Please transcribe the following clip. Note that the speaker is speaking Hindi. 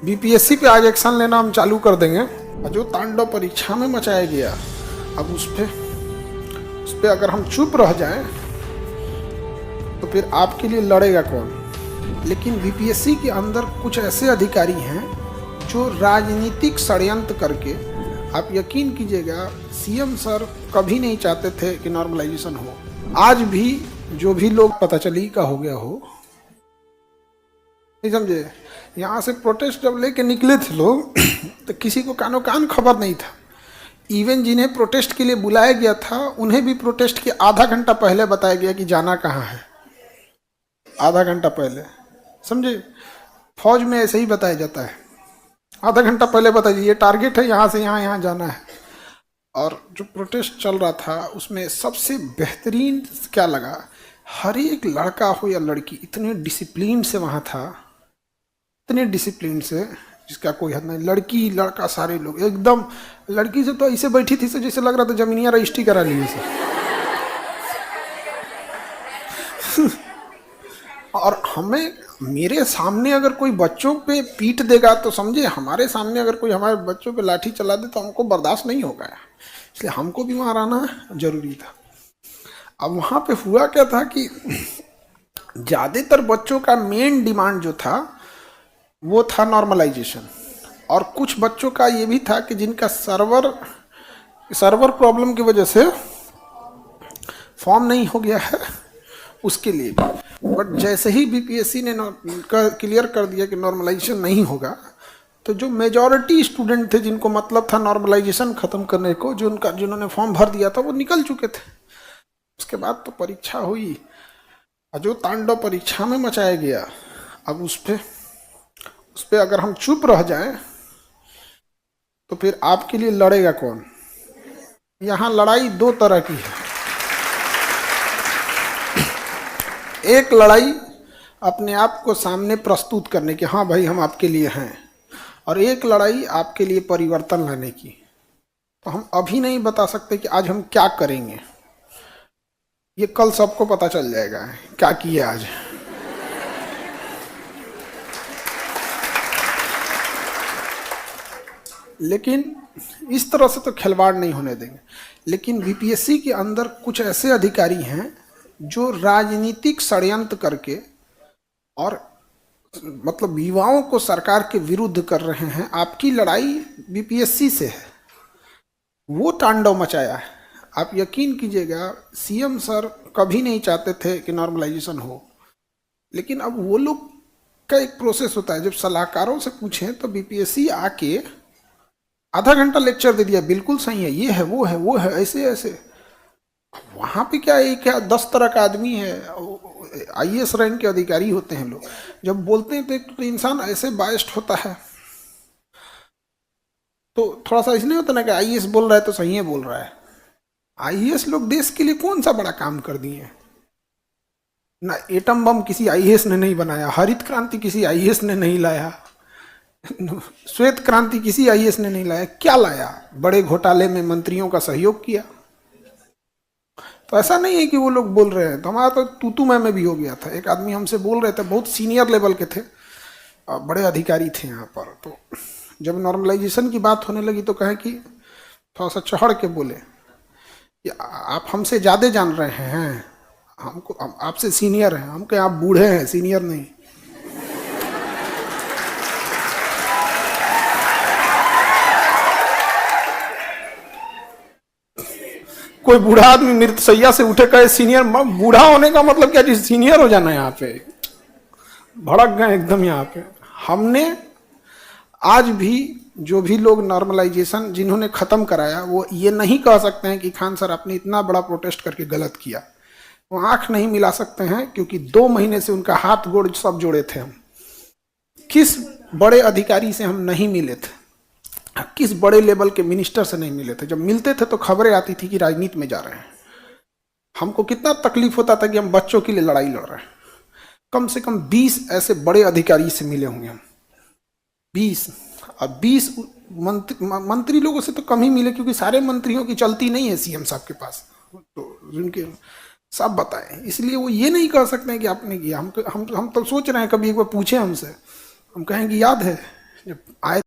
बीपीएससी पे आज एक्शन लेना हम चालू कर देंगे। जो तांडव परीक्षा में मचाया गया, अब उस पे अगर हम चुप रह जाएं तो फिर आपके लिए लड़ेगा कौन। लेकिन बीपीएससी के अंदर कुछ ऐसे अधिकारी हैं जो राजनीतिक षड्यंत्र करके, आप यकीन कीजिएगा सीएम सर कभी नहीं चाहते थे कि नॉर्मलाइजेशन हो। आज भी जो भी लोग पता चली का हो गया हो, नहीं समझे, यहाँ से प्रोटेस्ट जब लेके निकले थे लोग तो किसी को कानो कान खबर नहीं था। इवन जिन्हें प्रोटेस्ट के लिए बुलाया गया था उन्हें भी प्रोटेस्ट के आधा घंटा पहले बताया गया कि जाना कहाँ है। आधा घंटा पहले, समझे, फौज में ऐसे ही बताया जाता है, आधा घंटा पहले बताइए ये टारगेट है, यहाँ से यहाँ जाना है। और जो प्रोटेस्ट चल रहा था उसमें सबसे बेहतरीन क्या लगा, हर एक लड़का हो या लड़की इतने डिसिप्लिन से वहाँ था, इतने डिसिप्लिन से जिसका कोई हद नहीं। लड़की लड़का सारे लोग एकदम, लड़की से तो ऐसे बैठी थी जैसे लग रहा था जमीनिया रजिस्ट्री करा ली से। और हमें, मेरे सामने अगर कोई बच्चों पे पीट देगा तो समझे, हमारे सामने अगर कोई हमारे बच्चों पे लाठी चला दे तो हमको बर्दाश्त नहीं होगा, इसलिए हमको भी वहाँ रहना जरूरी था। अब वहाँ पे हुआ क्या था कि ज़्यादातर बच्चों का मेन डिमांड जो था वो था नॉर्मलाइजेशन, और कुछ बच्चों का ये भी था कि जिनका सर्वर प्रॉब्लम की वजह से फॉर्म नहीं हो गया है उसके लिए भी। बट जैसे ही बीपीएससी ने क्लियर कर दिया कि नॉर्मलाइजेशन नहीं होगा, तो जो मेजॉरिटी स्टूडेंट थे जिनको मतलब था नॉर्मलाइजेशन ख़त्म करने को, जिन्होंने फॉर्म भर दिया था वो निकल चुके थे। उसके बाद तो परीक्षा हुई, जो तांडव परीक्षा में मचाया गया, अब उस पे अगर हम चुप रह जाएं तो फिर आपके लिए लड़ेगा कौन। यहाँ लड़ाई दो तरह की है, एक लड़ाई अपने आप को सामने प्रस्तुत करने की, हाँ भाई हम आपके लिए हैं, और एक लड़ाई आपके लिए परिवर्तन लाने की। तो हम अभी नहीं बता सकते कि आज हम क्या करेंगे, ये कल सबको पता चल जाएगा क्या किया आज। लेकिन इस तरह से तो खिलवाड़ नहीं होने देंगे। लेकिन बीपीएससी के अंदर कुछ ऐसे अधिकारी हैं जो राजनीतिक षड्यंत्र करके और मतलब युवाओं को सरकार के विरुद्ध कर रहे हैं। आपकी लड़ाई बीपीएससी से है, वो तांडव मचाया है। आप यकीन कीजिएगा सीएम सर कभी नहीं चाहते थे कि नॉर्मलाइजेशन हो, लेकिन अब वो लोग का एक प्रोसेस होता है। जब सलाहकारों से पूछें तो बीपीएससी आके आधा घंटा लेक्चर दे दिया, बिल्कुल सही है, ये है वो है वो है, ऐसे ऐसे। वहाँ पे क्या है, क्या 10 तरह का आदमी है, आईएएस रैंक के अधिकारी होते हैं लोग, जब बोलते हैं तो इंसान ऐसे बायस्ड होता है। तो थोड़ा सा इसलिए होता ना कि आईएएस बोल रहा है तो सही है बोल रहा है। आईएएस लोग देश के लिए कौन सा बड़ा काम कर दिए ना। एटम बम किसी आईएएस ने नहीं बनाया, हरित क्रांति किसी आईएएस ने नहीं लाया, श्वेत क्रांति किसी आईएएस ने नहीं लाया। क्या लाया, बड़े घोटाले में मंत्रियों का सहयोग किया। तो ऐसा नहीं है कि वो लोग बोल रहे हैं, तो हमारा तो तूतू में भी हो गया था। एक आदमी हमसे बोल रहे थे, बहुत सीनियर लेवल के थे, बड़े अधिकारी थे यहाँ पर। तो जब नॉर्मलाइजेशन की बात होने लगी तो कहे कि थोड़ा सा चढ़ के बोले कि आप हमसे ज़्यादा जान रहे हैं, हमको आपसे सीनियर हैं। हम कहे आप बूढ़े हैं, सीनियर नहीं। कोई बूढ़ा आदमी मृतशैया से उठे कहे सीनियर, बूढ़ा होने का मतलब क्या, सीनियर हो जाना। यहाँ पे भड़क गए एकदम। यहाँ पे हमने आज भी जो भी लोग नॉर्मलाइजेशन जिन्होंने ख़त्म कराया, वो ये नहीं कह सकते हैं कि खान सर आपने इतना बड़ा प्रोटेस्ट करके गलत किया। वो आंख नहीं मिला सकते हैं, क्योंकि 2 महीने से उनका हाथ गोड़ सब जोड़े थे हम। किस बड़े अधिकारी से हम नहीं मिले थे, किस बड़े लेवल के मिनिस्टर से नहीं मिले थे। जब मिलते थे तो खबरें आती थी कि राजनीति में जा रहे हैं। हमको कितना तकलीफ होता था कि हम बच्चों के लिए लड़ाई लड़ रहे हैं। कम से कम 20 ऐसे बड़े अधिकारी से मिले होंगे हम, 20। अब 20 मंत्री लोगों से तो कम ही मिले, क्योंकि सारे मंत्रियों की चलती नहीं है सीएम साहब के पास, तो उनके सब बताएं। इसलिए वो ये नहीं कह सकते हैं कि आपने किया। हम तो सोच रहे हैं कभी एक बार पूछे हमसे, हम कहेंगे याद है जब आए